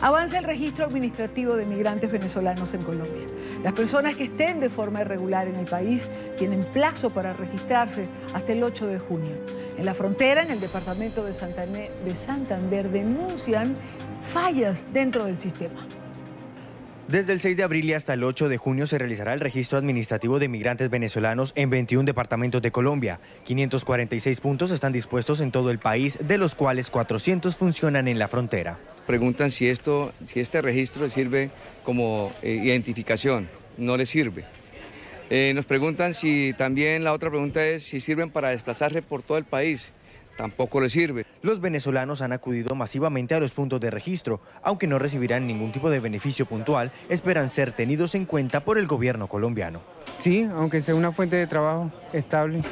Avanza el registro administrativo de migrantes venezolanos en Colombia. Las personas que estén de forma irregular en el país tienen plazo para registrarse hasta el 8 de junio. En la frontera, en el departamento de Santander, denuncian fallas dentro del sistema. Desde el 6 de abril y hasta el 8 de junio se realizará el registro administrativo de migrantes venezolanos en 21 departamentos de Colombia. 546 puntos están dispuestos en todo el país, de los cuales 400 funcionan en la frontera. Preguntan si este registro sirve como identificación. No le sirve. Nos preguntan si también, la otra pregunta es si sirven para desplazarse por todo el país. Tampoco le sirve. Los venezolanos han acudido masivamente a los puntos de registro. Aunque no recibirán ningún tipo de beneficio puntual, esperan ser tenidos en cuenta por el gobierno colombiano. Sí, aunque sea una fuente de trabajo estable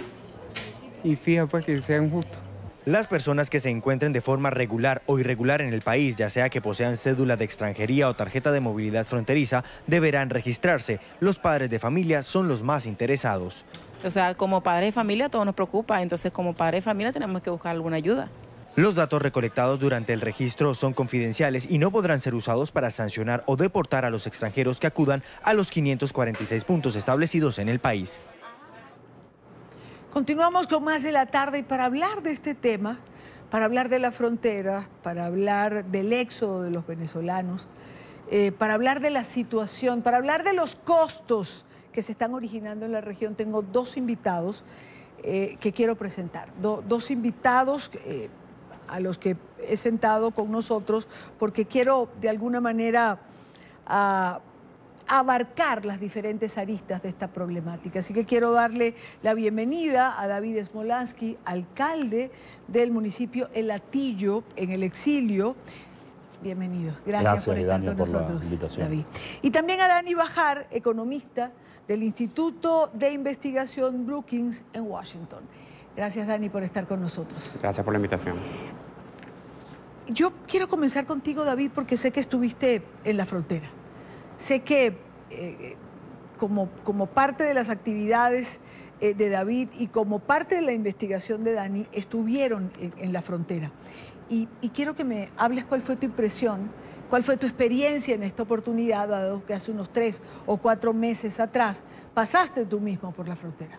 y fija, pues que sea justo. Las personas que se encuentren de forma regular o irregular en el país, ya sea que posean cédula de extranjería o tarjeta de movilidad fronteriza, deberán registrarse. Los padres de familia son los más interesados. O sea, como padres de familia todo nos preocupa, entonces como padres de familia tenemos que buscar alguna ayuda. Los datos recolectados durante el registro son confidenciales y no podrán ser usados para sancionar o deportar a los extranjeros que acudan a los 546 puntos establecidos en el país. Continuamos con más de la tarde y para hablar de este tema, para hablar de la frontera, para hablar del éxodo de los venezolanos, para hablar de la situación, para hablar de los costos que se están originando en la región, tengo dos invitados que quiero presentar. Dos invitados a los que he sentado con nosotros porque quiero de alguna manera abarcar las diferentes aristas de esta problemática. Así que quiero darle la bienvenida a David Smolansky, alcalde del municipio El Hatillo, en el exilio. Bienvenido. Gracias por estar con nosotros, David. Y también a Dani Bajar, economista del Instituto de Investigación Brookings en Washington. Gracias, Dani, por estar con nosotros. Gracias por la invitación. Yo quiero comenzar contigo, David, porque sé que estuviste en la frontera. Sé que como parte de las actividades de David y como parte de la investigación de Dani, estuvieron en la frontera. Y quiero que me hables cuál fue tu impresión, cuál fue tu experiencia en esta oportunidad, dado que hace unos 3 o 4 meses atrás pasaste tú mismo por la frontera.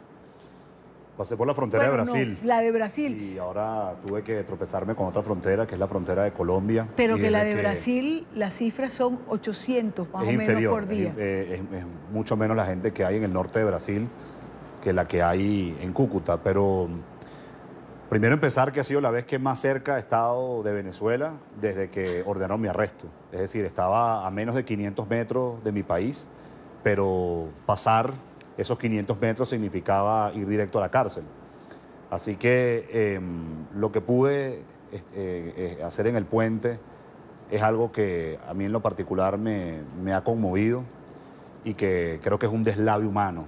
Pasé por la frontera de Brasil. No, la de Brasil. Y ahora tuve que tropezarme con otra frontera, que es la frontera de Colombia. Pero que la de Brasil, las cifras son 800 más o menos por día. Es mucho menos la gente que hay en el norte de Brasil que la que hay en Cúcuta. Pero primero empezar que ha sido la vez que más cerca he estado de Venezuela desde que ordenaron mi arresto. Es decir, estaba a menos de 500 metros de mi país, pero pasar esos 500 metros significaba ir directo a la cárcel. Así que lo que pude hacer en el puente es algo que a mí en lo particular me ha conmovido y que creo que es un deslave humano,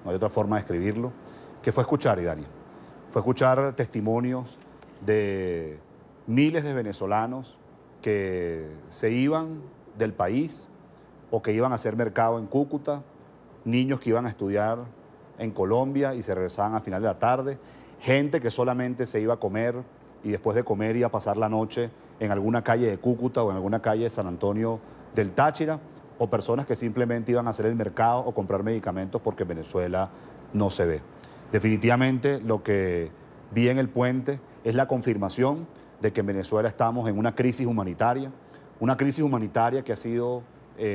no hay otra forma de escribirlo, que fue escuchar, Idania. Fue escuchar testimonios de miles de venezolanos que se iban del país o que iban a hacer mercado en Cúcuta, niños que iban a estudiar en Colombia y se regresaban al final de la tarde, gente que solamente se iba a comer y después de comer iba a pasar la noche en alguna calle de Cúcuta o en alguna calle de San Antonio del Táchira, o personas que simplemente iban a hacer el mercado o comprar medicamentos porque en Venezuela no se ve. Definitivamente lo que vi en el puente es la confirmación de que en Venezuela estamos en una crisis humanitaria que ha sido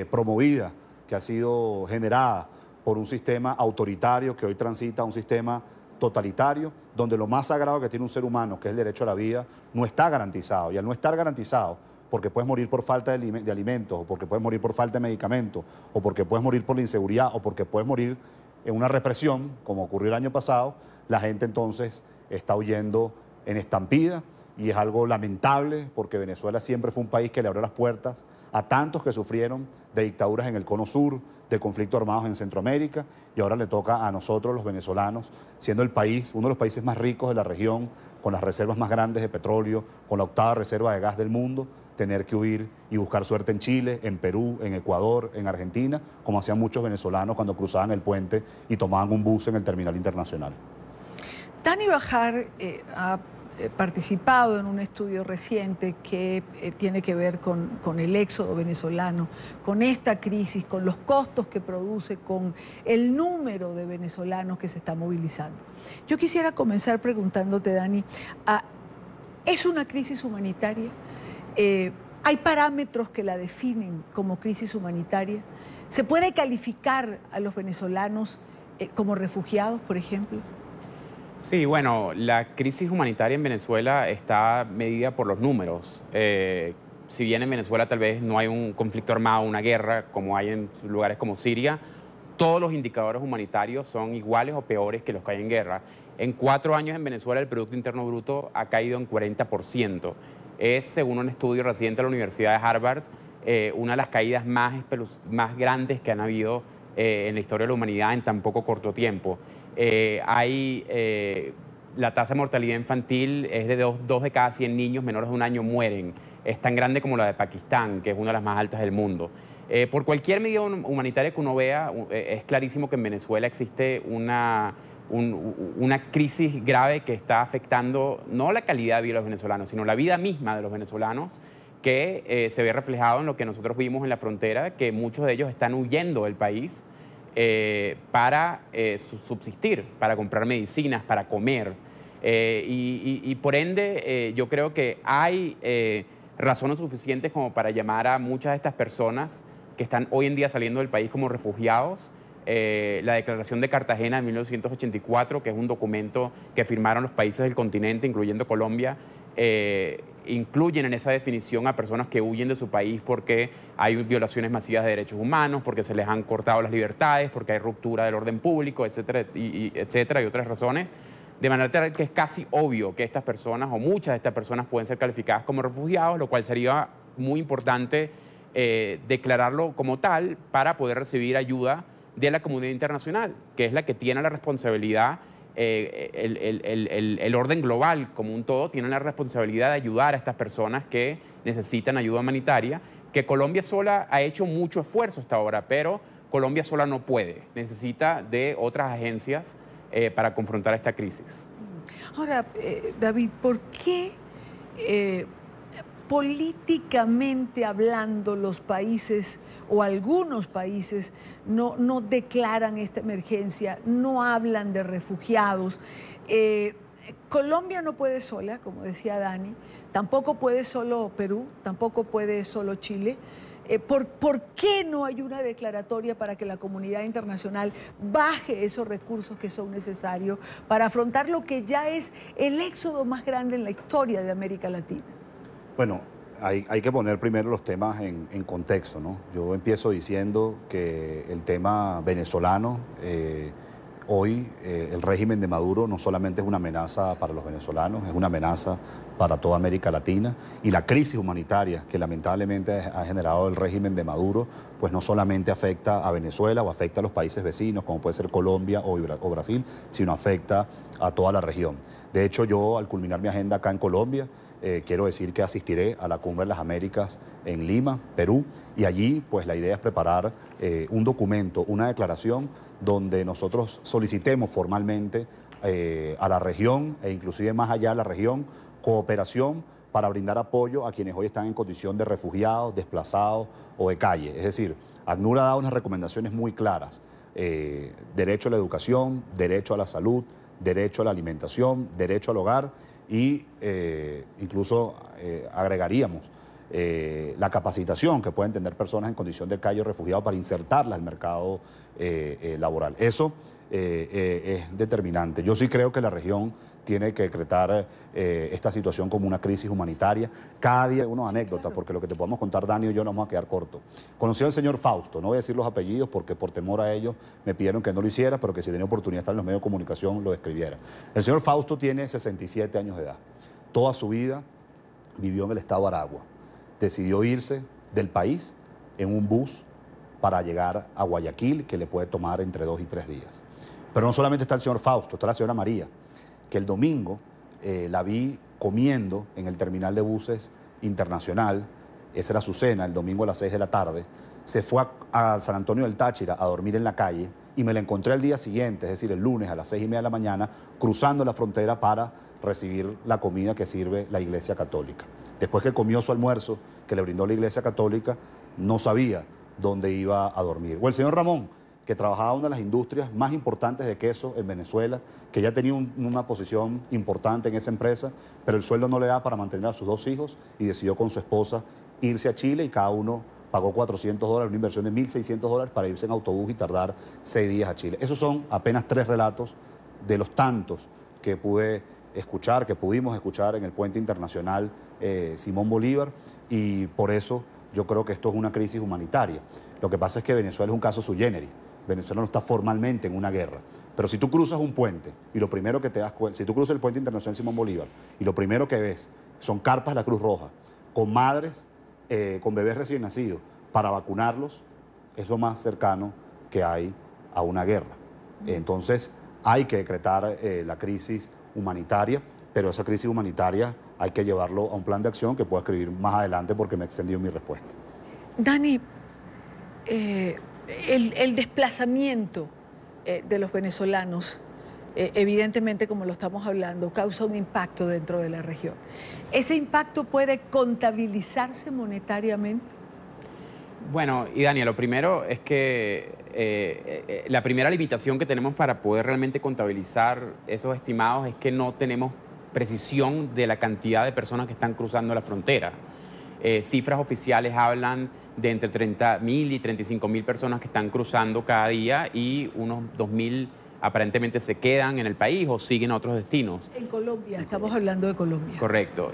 promovida, que ha sido generada por un sistema autoritario que hoy transita a un sistema totalitario, donde lo más sagrado que tiene un ser humano, que es el derecho a la vida, no está garantizado. Y al no estar garantizado, porque puedes morir por falta de alimentos, o porque puedes morir por falta de medicamentos, o porque puedes morir por la inseguridad, o porque puedes morir en una represión, como ocurrió el año pasado, la gente entonces está huyendo en estampida, y es algo lamentable porque Venezuela siempre fue un país que le abrió las puertas a tantos que sufrieron de dictaduras en el Cono Sur, de conflictos armados en Centroamérica, y ahora le toca a nosotros los venezolanos, siendo el país, uno de los países más ricos de la región, con las reservas más grandes de petróleo, con la 8ª reserva de gas del mundo, tener que huir y buscar suerte en Chile, en Perú, en Ecuador, en Argentina, como hacían muchos venezolanos cuando cruzaban el puente y tomaban un bus en el terminal internacional. Dani Bajar ha participado en un estudio reciente que tiene que ver con el éxodo venezolano, con esta crisis, con los costos que produce, con el número de venezolanos que se está movilizando. Yo quisiera comenzar preguntándote, Dani, ¿es una crisis humanitaria? ¿Hay parámetros que la definen como crisis humanitaria? ¿Se puede calificar a los venezolanos como refugiados, por ejemplo? Sí, bueno, la crisis humanitaria en Venezuela está medida por los números. Si bien en Venezuela tal vez no hay un conflicto armado, una guerra, como hay en lugares como Siria, todos los indicadores humanitarios son iguales o peores que los que hay en guerra. En 4 años en Venezuela el Producto Interno Bruto ha caído en 40%. Es, según un estudio reciente de la Universidad de Harvard, una de las caídas más grandes que han habido en la historia de la humanidad en tan poco corto tiempo. La tasa de mortalidad infantil es de 2 de cada 100 niños menores de 1 año mueren. Es tan grande como la de Pakistán, que es una de las más altas del mundo. Por cualquier medida humanitaria que uno vea, es clarísimo que en Venezuela existe una crisis grave que está afectando no la calidad de vida de los venezolanos, sino la vida misma de los venezolanos, que se ve reflejado en lo que nosotros vimos en la frontera, que muchos de ellos están huyendo del país para subsistir, para comprar medicinas, para comer. Y por ende, yo creo que hay razones suficientes como para llamar a muchas de estas personas que están hoy en día saliendo del país como refugiados. La Declaración de Cartagena de 1984, que es un documento que firmaron los países del continente, incluyendo Colombia, incluyen en esa definición a personas que huyen de su país porque hay violaciones masivas de derechos humanos, porque se les han cortado las libertades, porque hay ruptura del orden público, etcétera, etcétera, y otras razones. De manera tal que es casi obvio que estas personas, o muchas de estas personas, pueden ser calificadas como refugiados, lo cual sería muy importante declararlo como tal para poder recibir ayuda de la comunidad internacional, que es la que tiene la responsabilidad. El orden global como un todo tiene la responsabilidad de ayudar a estas personas que necesitan ayuda humanitaria, que Colombia sola ha hecho mucho esfuerzo hasta ahora, pero Colombia sola no puede, necesita de otras agencias para confrontar esta crisis. Ahora, David, ¿por qué políticamente hablando los países o algunos países no declaran esta emergencia, no hablan de refugiados? Colombia no puede sola, como decía Dani, tampoco puede solo Perú, tampoco puede solo Chile. ¿Por qué no hay una declaratoria para que la comunidad internacional baje esos recursos que son necesarios para afrontar lo que ya es el éxodo más grande en la historia de América Latina? Bueno, hay que poner primero los temas en contexto, ¿no? Yo empiezo diciendo que el tema venezolano, hoy el régimen de Maduro no solamente es una amenaza para los venezolanos, es una amenaza para toda América Latina, y la crisis humanitaria que lamentablemente ha generado el régimen de Maduro, pues no solamente afecta a Venezuela o afecta a los países vecinos, como puede ser Colombia o Brasil, sino afecta a toda la región. De hecho, yo al culminar mi agenda acá en Colombia, quiero decir que asistiré a la Cumbre de las Américas en Lima, Perú, y allí pues la idea es preparar un documento, una declaración donde nosotros solicitemos formalmente a la región e inclusive más allá de la región, cooperación para brindar apoyo a quienes hoy están en condición de refugiados, desplazados o de calle. Es decir, ACNUR ha dado unas recomendaciones muy claras: derecho a la educación, derecho a la salud, derecho a la alimentación, derecho al hogar, y incluso agregaríamos la capacitación que pueden tener personas en condición de calle o refugiado para insertarlas al mercado laboral. Eso es determinante. Yo sí creo que la región tiene que decretar esta situación como una crisis humanitaria. Cada día una anécdota, porque lo que te podemos contar, Dani y yo, nos vamos a quedar cortos. Conocí al señor Fausto, no voy a decir los apellidos porque por temor a ellos me pidieron que no lo hiciera, pero que si tenía oportunidad de estar en los medios de comunicación lo escribiera. El señor Fausto tiene 67 años de edad. Toda su vida vivió en el estado de Aragua. Decidió irse del país en un bus para llegar a Guayaquil, que le puede tomar entre 2 y 3 días. Pero no solamente está el señor Fausto, está la señora María, que el domingo la vi comiendo en el terminal de buses internacional. Esa era su cena, el domingo a las 6 de la tarde. Se fue a San Antonio del Táchira a dormir en la calle y me la encontré al día siguiente, es decir, el lunes a las 6:30 de la mañana, cruzando la frontera para recibir la comida que sirve la Iglesia Católica. Después que comió su almuerzo que le brindó la Iglesia Católica, no sabía dónde iba a dormir. O el señor Ramón, que trabajaba en una de las industrias más importantes de queso en Venezuela, que ya tenía una posición importante en esa empresa, pero el sueldo no le da para mantener a sus 2 hijos y decidió con su esposa irse a Chile y cada uno pagó $400, una inversión de $1.600 para irse en autobús y tardar 6 días a Chile. Esos son apenas 3 relatos de los tantos que pudimos escuchar en el puente internacional Simón Bolívar, y por eso yo creo que esto es una crisis humanitaria. Lo que pasa es que Venezuela es un caso sui generis. Venezuela no está formalmente en una guerra. Pero si tú cruzas un puente y lo primero que te das cuenta, si tú cruzas el puente internacional Simón Bolívar y lo primero que ves son carpas de la Cruz Roja con madres, con bebés recién nacidos para vacunarlos, es lo más cercano que hay a una guerra. Entonces hay que decretar la crisis humanitaria, pero esa crisis humanitaria hay que llevarlo a un plan de acción que puedo escribir más adelante porque me he extendido en mi respuesta. Dani, el desplazamiento de los venezolanos, evidentemente, como lo estamos hablando, causa un impacto dentro de la región. ¿Ese impacto puede contabilizarse monetariamente? Bueno, y Dani, lo primero es que la primera limitación que tenemos para poder realmente contabilizar esos estimados es que no tenemos precisión de la cantidad de personas que están cruzando la frontera. Cifras oficiales hablan de entre 30.000 y 35.000 personas que están cruzando cada día y unos 2.000 aparentemente se quedan en el país o siguen a otros destinos. En Colombia, estamos hablando de Colombia. Correcto.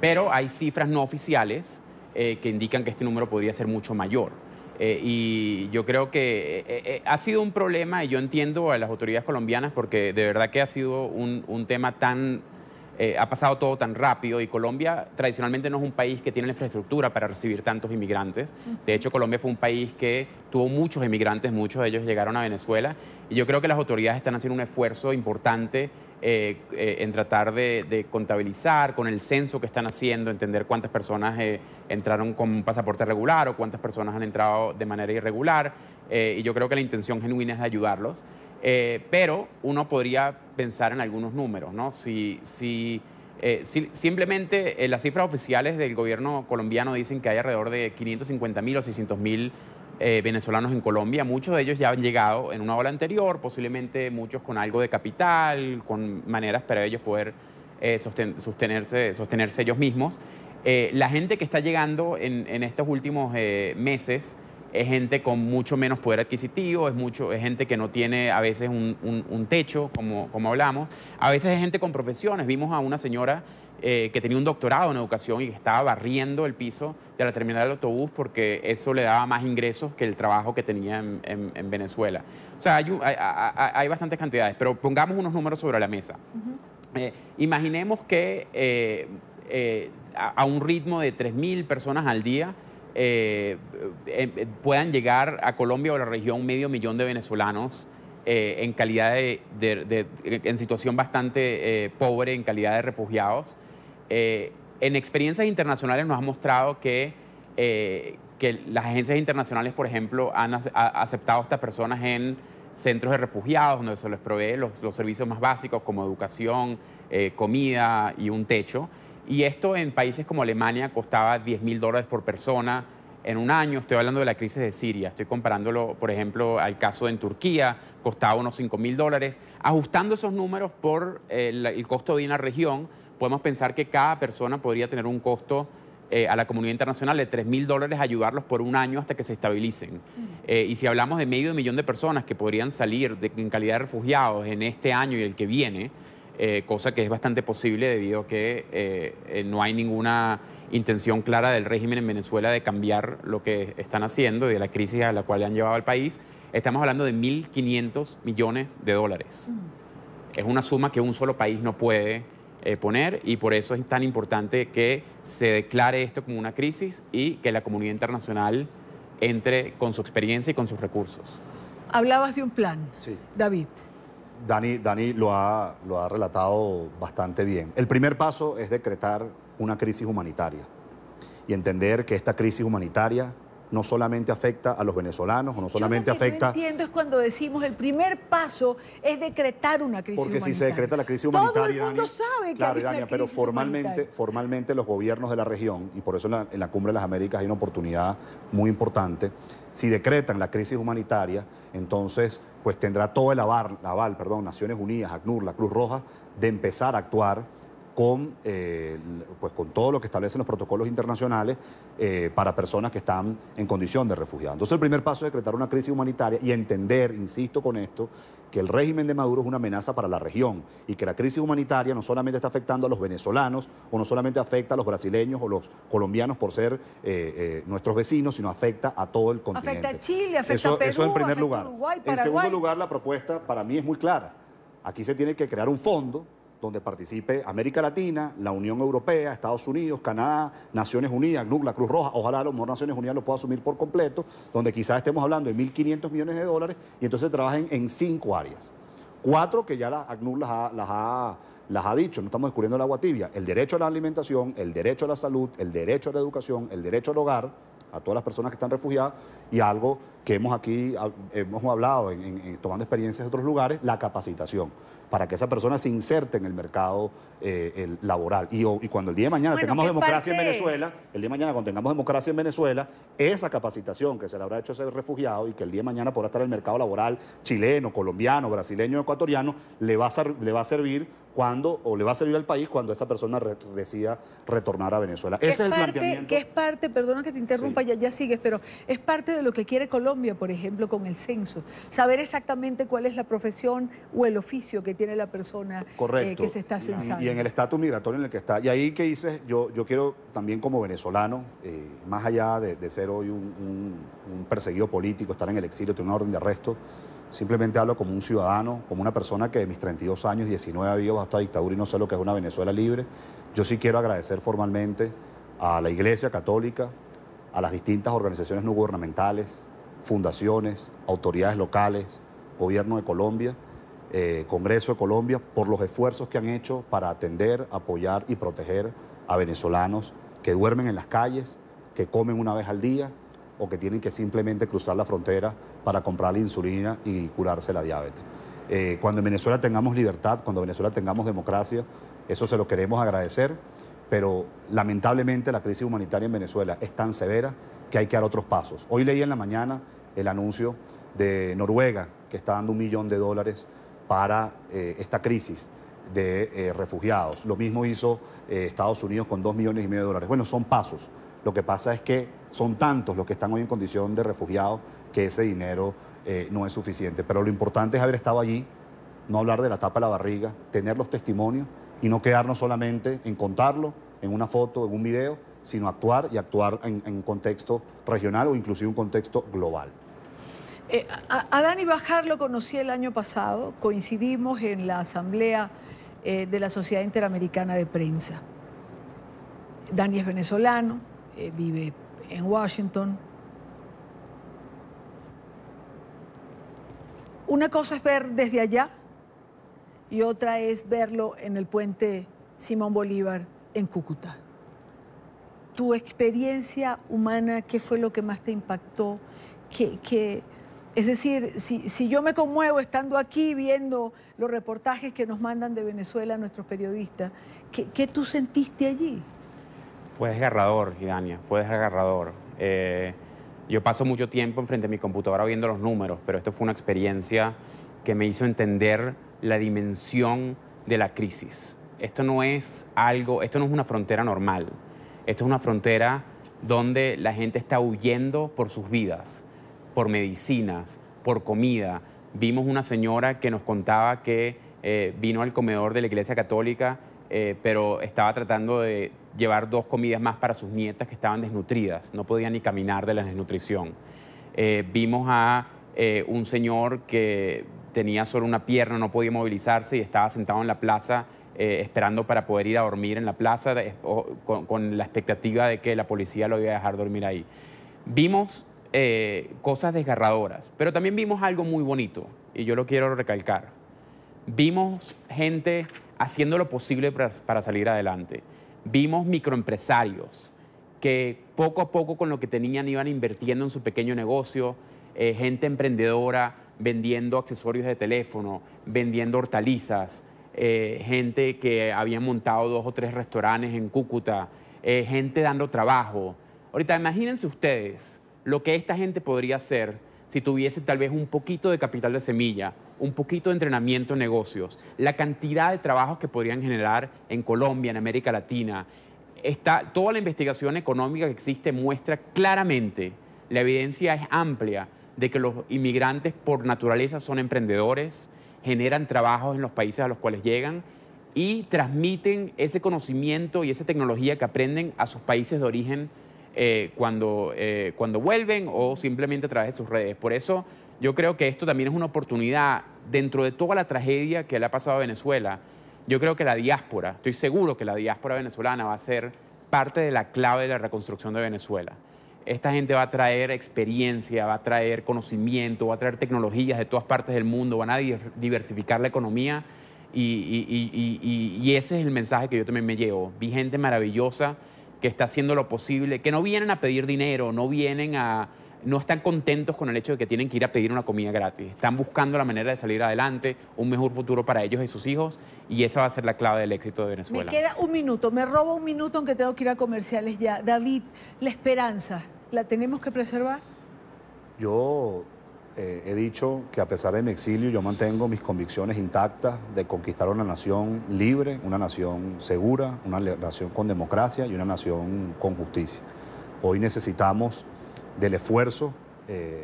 Pero hay cifras no oficiales que indican que este número podría ser mucho mayor. Y yo creo que ha sido un problema, y yo entiendo a las autoridades colombianas porque de verdad que ha sido un tema tan... ha pasado todo tan rápido, y Colombia tradicionalmente no es un país que tiene la infraestructura para recibir tantos inmigrantes. De hecho, Colombia fue un país que tuvo muchos inmigrantes, muchos de ellos llegaron a Venezuela, y yo creo que las autoridades están haciendo un esfuerzo importante en tratar de contabilizar con el censo que están haciendo, entender cuántas personas entraron con un pasaporte regular o cuántas personas han entrado de manera irregular, y yo creo que la intención genuina es de ayudarlos. Pero uno podría pensar en algunos números, ¿no? Si simplemente las cifras oficiales del gobierno colombiano dicen que hay alrededor de 550.000 o 600.000 venezolanos en Colombia. Muchos de ellos ya han llegado en una ola anterior, posiblemente muchos con algo de capital, con maneras para ellos poder sostenerse ellos mismos. La gente que está llegando en estos últimos meses es gente con mucho menos poder adquisitivo, es gente que no tiene a veces un techo, como hablamos. A veces es gente con profesiones. Vimos a una señora que tenía un doctorado en educación y que estaba barriendo el piso de la terminal del autobús porque eso le daba más ingresos que el trabajo que tenía en Venezuela. O sea, hay bastantes cantidades, pero pongamos unos números sobre la mesa. Imaginemos que a un ritmo de 3.000 personas al día puedan llegar a Colombia o a la región 500.000 de venezolanos en calidad en situación bastante pobre, en calidad de refugiados. En experiencias internacionales nos ha mostrado que las agencias internacionales, por ejemplo, han aceptado a estas personas en centros de refugiados, donde se les provee los servicios más básicos como educación, comida y un techo. Y esto en países como Alemania costaba $10.000 por persona en un año. Estoy hablando de la crisis de Siria. Estoy comparándolo, por ejemplo, al caso en Turquía, costaba unos $5.000. Ajustando esos números por el costo de una región, podemos pensar que cada persona podría tener un costo a la comunidad internacional de $3.000, ayudarlos por un año hasta que se estabilicen. Y si hablamos de 500.000 de personas que podrían salir en calidad de refugiados en este año y el que viene, cosa que es bastante posible debido a que no hay ninguna intención clara del régimen en Venezuela de cambiar lo que están haciendo y de la crisis a la cual han llevado al país, estamos hablando de $1.500 millones. Es una suma que un solo país no puede poner, y por eso es tan importante que se declare esto como una crisis y que la comunidad internacional entre con su experiencia y con sus recursos. Hablabas de un plan, Sí. David. Dani lo ha relatado bastante bien. El primer paso es decretar una crisis humanitaria y entender que esta crisis humanitaria no solamente afecta a los venezolanos, o no solamente Yo lo que afecta... no entiendo es cuando decimos el primer paso es decretar una crisis Porque humanitaria. si se decreta la crisis humanitaria... Todo el mundo Dani, sabe que claro, hay una Dani, pero crisis humanitaria. formalmente los gobiernos de la región, y por eso en la Cumbre de las Américas hay una oportunidad muy importante, si decretan la crisis humanitaria, entonces pues tendrá todo el aval, Naciones Unidas, ACNUR, la Cruz Roja, de empezar a actuar con todo lo que establecen los protocolos internacionales para personas que están en condición de refugiados. Entonces el primer paso es decretar una crisis humanitaria y entender, insisto con esto, que el régimen de Maduro es una amenaza para la región y que la crisis humanitaria no solamente está afectando a los venezolanos o no solamente afecta a los brasileños o los colombianos por ser nuestros vecinos, sino afecta a todo el continente. Afecta a Chile, afecta a Perú, eso en primer afecta a lugar. Uruguay, En Paraguay. segundo lugar, la propuesta para mí es muy clara. Aquí se tiene que crear un fondo donde participe América Latina, la Unión Europea, Estados Unidos, Canadá, Naciones Unidas, ACNUR, la Cruz Roja, ojalá a lo mejor Naciones Unidas lo pueda asumir por completo, donde quizás estemos hablando de 1.500 millones de dólares y entonces trabajen en 5 áreas. 4 que ya la ACNUR las ha dicho, no estamos descubriendo el agua tibia: el derecho a la alimentación, el derecho a la salud, el derecho a la educación, el derecho al hogar, a todas las personas que están refugiadas, y algo que hemos hablado tomando experiencias de otros lugares, la capacitación, para que esa persona se inserte en el mercado laboral. Y cuando el día de mañana tengamos democracia en Venezuela, esa capacitación que se le habrá hecho a ese refugiado y que el día de mañana podrá estar en el mercado laboral chileno, colombiano, brasileño, ecuatoriano, le va a servir al país cuando esa persona decida retornar a Venezuela. Ese es el planteamiento. Que es parte, perdona que te interrumpa, Sí. ya sigues, pero es parte de lo que quiere Colombia, por ejemplo, con el censo. Saber exactamente cuál es la profesión o el oficio que tiene la persona que se está censando. Y en el estatus migratorio en el que está. Y ahí que dices, yo quiero también como venezolano, más allá de ser hoy un perseguido político, estar en el exilio, tener una orden de arresto, simplemente hablo como un ciudadano, como una persona que de mis 32 años, 19 ha vivido bajo esta dictadura y no sé lo que es una Venezuela libre. Yo sí quiero agradecer formalmente a la Iglesia Católica, a las distintas organizaciones no gubernamentales, fundaciones, autoridades locales, Gobierno de Colombia, Congreso de Colombia, por los esfuerzos que han hecho para atender, apoyar y proteger a venezolanos que duermen en las calles, que comen una vez al día o que tienen que simplemente cruzar la frontera para comprar la insulina y curarse la diabetes. Cuando en Venezuela tengamos libertad, cuando en Venezuela tengamos democracia, eso se lo queremos agradecer, pero lamentablemente la crisis humanitaria en Venezuela es tan severa que hay que dar otros pasos. Hoy leí en la mañana el anuncio de Noruega, que está dando $1 millón para esta crisis de refugiados. Lo mismo hizo Estados Unidos con $2,5 millones. Bueno, son pasos. Lo que pasa es que son tantos los que están hoy en condición de refugiados que ese dinero no es suficiente. Pero lo importante es haber estado allí, no hablar de la tapa de la barriga, tener los testimonios y no quedarnos solamente en contarlo, en una foto, en un video, sino actuar en un contexto regional o inclusive un contexto global. A Dani Bajar lo conocí el año pasado, coincidimos en la asamblea de la Sociedad Interamericana de Prensa. Dani es venezolano, vive en Washington. Una cosa es ver desde allá y otra es verlo en el puente Simón Bolívar en Cúcuta. Tu experiencia humana, ¿qué fue lo que más te impactó? Es decir, si yo me conmuevo estando aquí viendo los reportajes que nos mandan de Venezuela nuestros periodistas, ¿qué tú sentiste allí? Fue desgarrador, Idania, fue desgarrador. Yo paso mucho tiempo enfrente de mi computadora viendo los números, pero esto fue una experiencia que me hizo entender la dimensión de la crisis. Esto no es una frontera normal. Esto es una frontera donde la gente está huyendo por sus vidas, por medicinas, por comida. Vimos una señora que nos contaba que vino al comedor de la Iglesia Católica, pero estaba tratando de llevar 2 comidas más para sus nietas que estaban desnutridas, no podían ni caminar de la desnutrición. Vimos a un señor que tenía solo una pierna, no podía movilizarse y estaba sentado en la plaza esperando para poder ir a dormir en la plaza con la expectativa de que la policía lo iba a dejar dormir ahí. Vimos cosas desgarradoras, pero también vimos algo muy bonito y yo lo quiero recalcar. Vimos gente haciendo lo posible para salir adelante. Vimos microempresarios que poco a poco con lo que tenían iban invirtiendo en su pequeño negocio, gente emprendedora vendiendo accesorios de teléfono, vendiendo hortalizas, gente que había montado 2 o 3 restaurantes en Cúcuta, gente dando trabajo. Ahorita imagínense ustedes lo que esta gente podría hacer si tuviese tal vez un poquito de capital de semilla, un poquito de entrenamiento en negocios, la cantidad de trabajos que podrían generar en Colombia, en América Latina. Toda la investigación económica que existe muestra claramente, la evidencia es amplia, de que los inmigrantes por naturaleza son emprendedores, generan trabajos en los países a los cuales llegan y transmiten ese conocimiento y esa tecnología que aprenden a sus países de origen cuando vuelven o simplemente a través de sus redes. Por eso yo creo que esto también es una oportunidad dentro de toda la tragedia que le ha pasado a Venezuela. Yo creo que la diáspora, estoy seguro que la diáspora venezolana va a ser parte de la clave de la reconstrucción de Venezuela. Esta gente va a traer experiencia, va a traer conocimiento, va a traer tecnologías de todas partes del mundo, van a diversificar la economía y ese es el mensaje que yo también me llevo. Vi gente maravillosa que está haciendo lo posible, que no vienen a pedir dinero, no están contentos con el hecho de que tienen que ir a pedir una comida gratis. Están buscando la manera de salir adelante, un mejor futuro para ellos y sus hijos, y esa va a ser la clave del éxito de Venezuela. Me queda un minuto, me robo un minuto aunque tengo que ir a comerciales ya. David, la esperanza, ¿la tenemos que preservar? Yo he dicho que a pesar de mi exilio, yo mantengo mis convicciones intactas de conquistar una nación libre, una nación segura, una nación con democracia y una nación con justicia. Hoy necesitamos del esfuerzo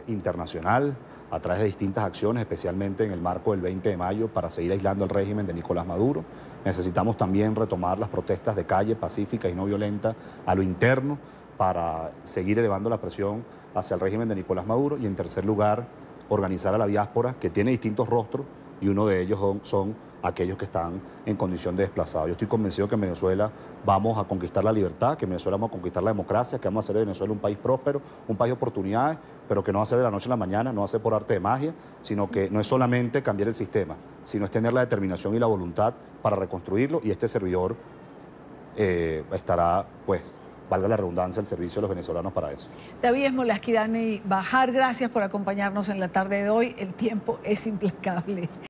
internacional a través de distintas acciones, especialmente en el marco del 20 de mayo, para seguir aislando el régimen de Nicolás Maduro. Necesitamos también retomar las protestas de calle pacíficas y no violentas a lo interno para seguir elevando la presión hacia el régimen de Nicolás Maduro. Y en tercer lugar, organizar a la diáspora, que tiene distintos rostros, y uno de ellos son aquellos que están en condición de desplazados. Yo estoy convencido que en Venezuela vamos a conquistar la libertad, que en Venezuela vamos a conquistar la democracia, que vamos a hacer de Venezuela un país próspero, un país de oportunidades, pero que no va a ser de la noche a la mañana, no va a ser por arte de magia, sino que no es solamente cambiar el sistema, sino es tener la determinación y la voluntad para reconstruirlo, y este servidor estará, pues, valga la redundancia, al servicio de los venezolanos para eso. David Smolashky Bajar, gracias por acompañarnos en la tarde de hoy. El tiempo es implacable.